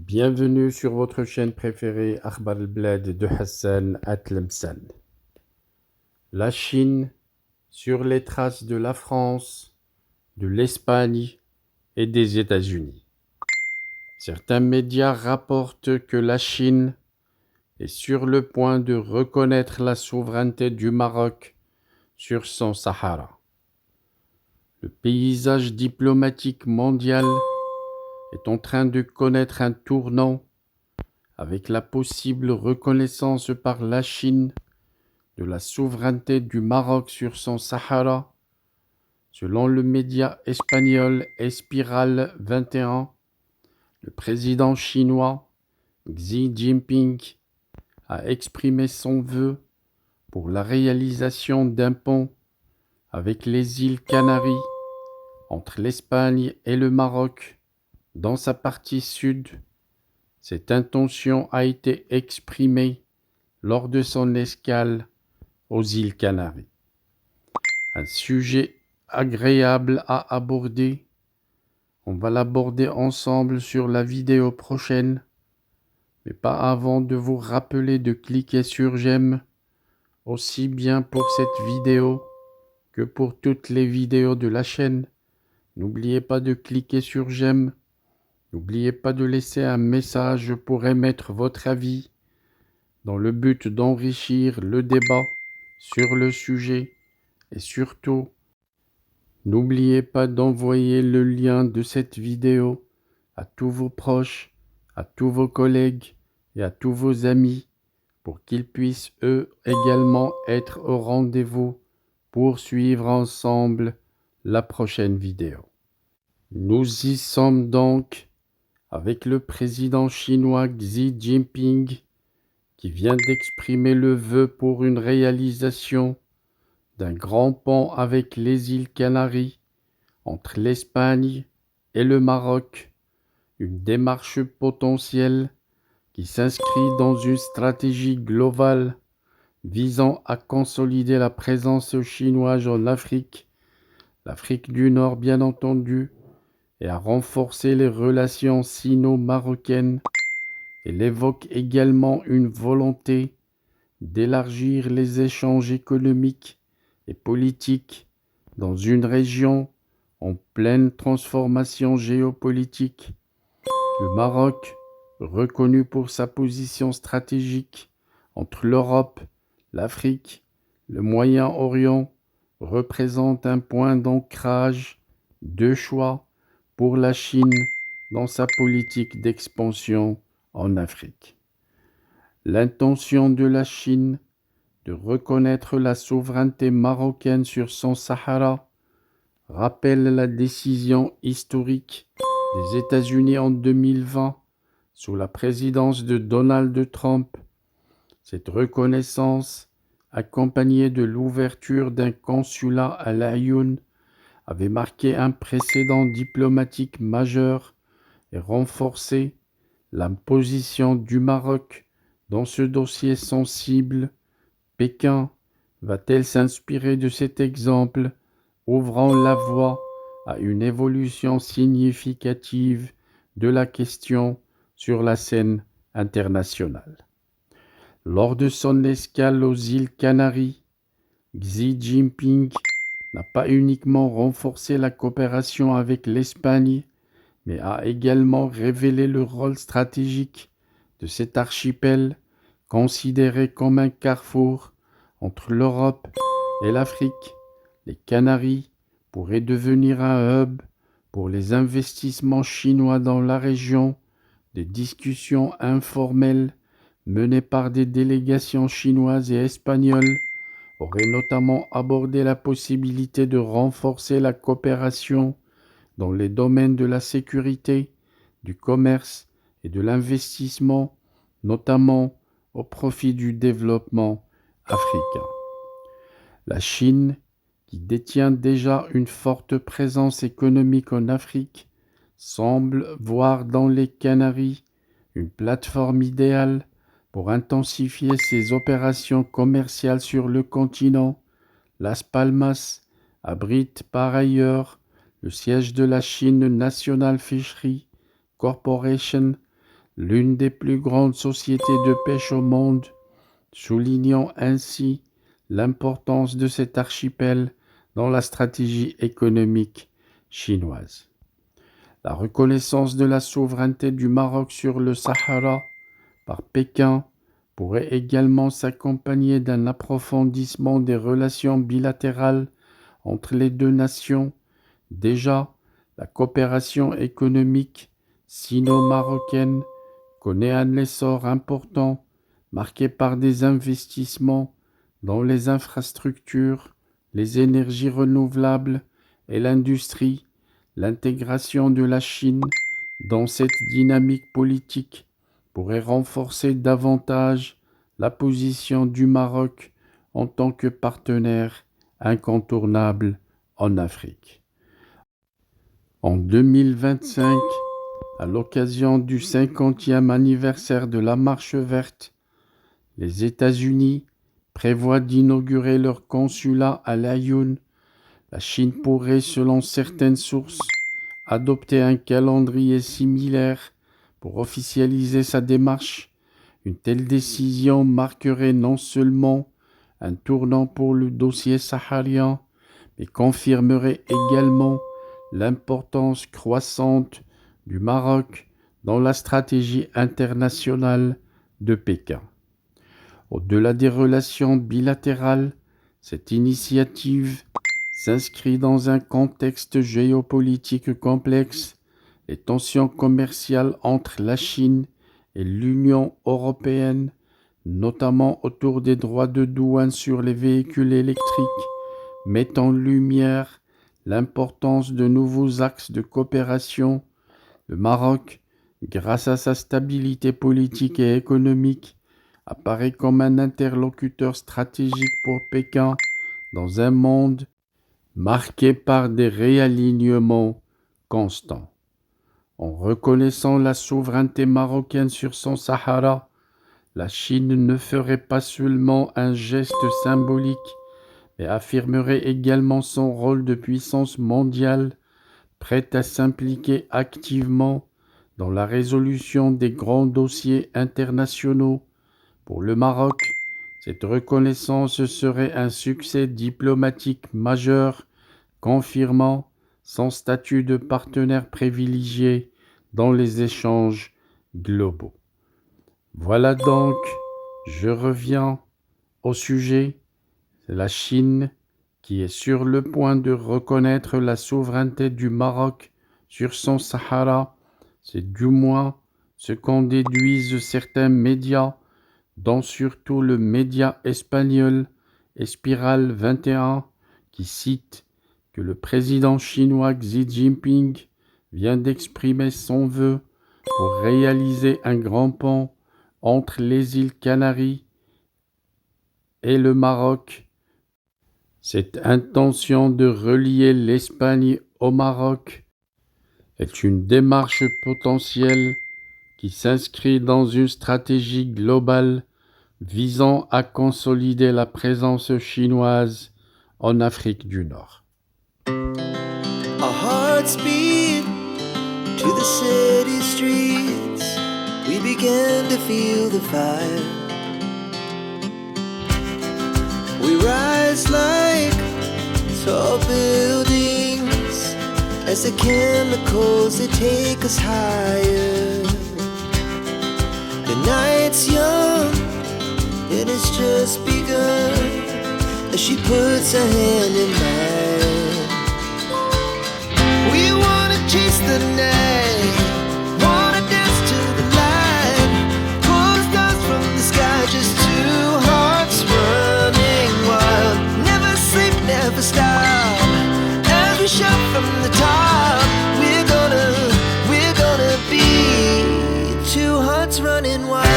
Bienvenue sur votre chaîne préférée Akhbar al-Blad de Hassan Atlemsan. La Chine sur les traces de la France, de l'Espagne et des États-Unis. Certains médias rapportent que la Chine est sur le point de reconnaître la souveraineté du Maroc sur son Sahara. Le paysage diplomatique mondial est en train de connaître un tournant avec la possible reconnaissance par la Chine de la souveraineté du Maroc sur son Sahara. Selon le média espagnol Espiral 21, le président chinois Xi Jinping a exprimé son vœu pour la réalisation d'un pont avec les îles Canaries entre l'Espagne et le Maroc dans sa partie sud. Cette intention a été exprimée lors de son escale aux îles Canaries. Un sujet agréable à aborder. On va l'aborder ensemble sur la vidéo prochaine, mais pas avant de vous rappeler de cliquer sur j'aime, aussi bien pour cette vidéo que pour toutes les vidéos de la chaîne. N'oubliez pas de cliquer sur j'aime. N'oubliez pas de laisser un message pour émettre votre avis dans le but d'enrichir le débat sur le sujet et surtout, n'oubliez pas d'envoyer le lien de cette vidéo à tous vos proches, à tous vos collègues et à tous vos amis pour qu'ils puissent eux également être au rendez-vous pour suivre ensemble la prochaine vidéo. Nous y sommes donc avec le président chinois Xi Jinping qui vient d'exprimer le vœu pour une réalisation d'un grand pont avec les îles Canaries entre l'Espagne et le Maroc, une démarche potentielle qui s'inscrit dans une stratégie globale visant à consolider la présence chinoise en Afrique, l'Afrique du Nord bien entendu, et à renforcer les relations sino-marocaines. Elle évoque également une volonté d'élargir les échanges économiques et politiques dans une région en pleine transformation géopolitique. Le Maroc, reconnu pour sa position stratégique entre l'Europe, l'Afrique, le Moyen-Orient, représente un point d'ancrage de choix pour la Chine dans sa politique d'expansion en Afrique. L'intention de la Chine de reconnaître la souveraineté marocaine sur son Sahara rappelle la décision historique des États-Unis en 2020 sous la présidence de Donald Trump. Cette reconnaissance, accompagnée de l'ouverture d'un consulat à l'Aïoun, avait marqué un précédent diplomatique majeur et renforcé la position du Maroc dans ce dossier sensible. Pékin va-t-elle s'inspirer de cet exemple, ouvrant la voie à une évolution significative de la question sur la scène internationale? Lors de son escale aux îles Canaries, Xi Jinping n'a pas uniquement renforcé la coopération avec l'Espagne, mais a également révélé le rôle stratégique de cet archipel, considéré comme un carrefour entre l'Europe et l'Afrique. Les Canaries pourraient devenir un hub pour les investissements chinois dans la région. Des discussions informelles menées par des délégations chinoises et espagnoles auraient notamment abordé la possibilité de renforcer la coopération dans les domaines de la sécurité, du commerce et de l'investissement, notamment au profit du développement africain. La Chine, qui détient déjà une forte présence économique en Afrique, semble voir dans les Canaries une plateforme idéale pour intensifier ses opérations commerciales sur le continent. Las Palmas abrite par ailleurs le siège de la Chine National Fishery Corporation, l'une des plus grandes sociétés de pêche au monde, soulignant ainsi l'importance de cet archipel dans la stratégie économique chinoise. La reconnaissance de la souveraineté du Maroc sur le Sahara par Pékin pourrait également s'accompagner d'un approfondissement des relations bilatérales entre les deux nations. Déjà, la coopération économique sino-marocaine connaît un essor important, marqué par des investissements dans les infrastructures, les énergies renouvelables et l'industrie. L'intégration de la Chine dans cette dynamique politique pourrait renforcer davantage la position du Maroc en tant que partenaire incontournable en Afrique. En 2025, à l'occasion du 50e anniversaire de la Marche verte, les États-Unis prévoient d'inaugurer leur consulat à Laayoune. La Chine pourrait, selon certaines sources, adopter un calendrier similaire pour officialiser sa démarche. Une telle décision marquerait non seulement un tournant pour le dossier saharien, mais confirmerait également l'importance croissante du Maroc dans la stratégie internationale de Pékin. Au-delà des relations bilatérales, cette initiative s'inscrit dans un contexte géopolitique complexe. Les tensions commerciales entre la Chine et l'Union européenne, notamment autour des droits de douane sur les véhicules électriques, mettent en lumière l'importance de nouveaux axes de coopération. Le Maroc, grâce à sa stabilité politique et économique, apparaît comme un interlocuteur stratégique pour Pékin dans un monde marqué par des réalignements constants. En reconnaissant la souveraineté marocaine sur son Sahara, la Chine ne ferait pas seulement un geste symbolique, mais affirmerait également son rôle de puissance mondiale, prête à s'impliquer activement dans la résolution des grands dossiers internationaux. Pour le Maroc, cette reconnaissance serait un succès diplomatique majeur, confirmant son statut de partenaire privilégié dans les échanges globaux. Voilà donc, je reviens au sujet. C'est la Chine qui est sur le point de reconnaître la souveraineté du Maroc sur son Sahara. C'est du moins ce qu'en déduisent certains médias, dont surtout le média espagnol Espiral 21, qui cite que le président chinois Xi Jinping vient d'exprimer son vœu pour réaliser un grand pont entre les îles Canaries et le Maroc. Cette intention de relier l'Espagne au Maroc est une démarche potentielle qui s'inscrit dans une stratégie globale visant à consolider la présence chinoise en Afrique du Nord. Our hearts beat to the city streets. We began to feel the fire. We rise like tall buildings as the chemicals, they take us higher. The night's young and it's just begun as she puts her hand in mine. We wanna chase the night, wanna dance to the light, pull the stars from the sky, just two hearts running wild. Never sleep, never stop, as we shout from the top. We're gonna be two hearts running wild.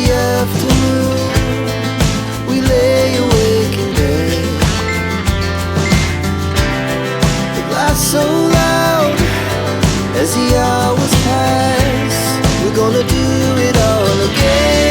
Afternoon, we lay awake in bed. The glass so loud as the hours pass. We're gonna do it all again.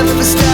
never stop.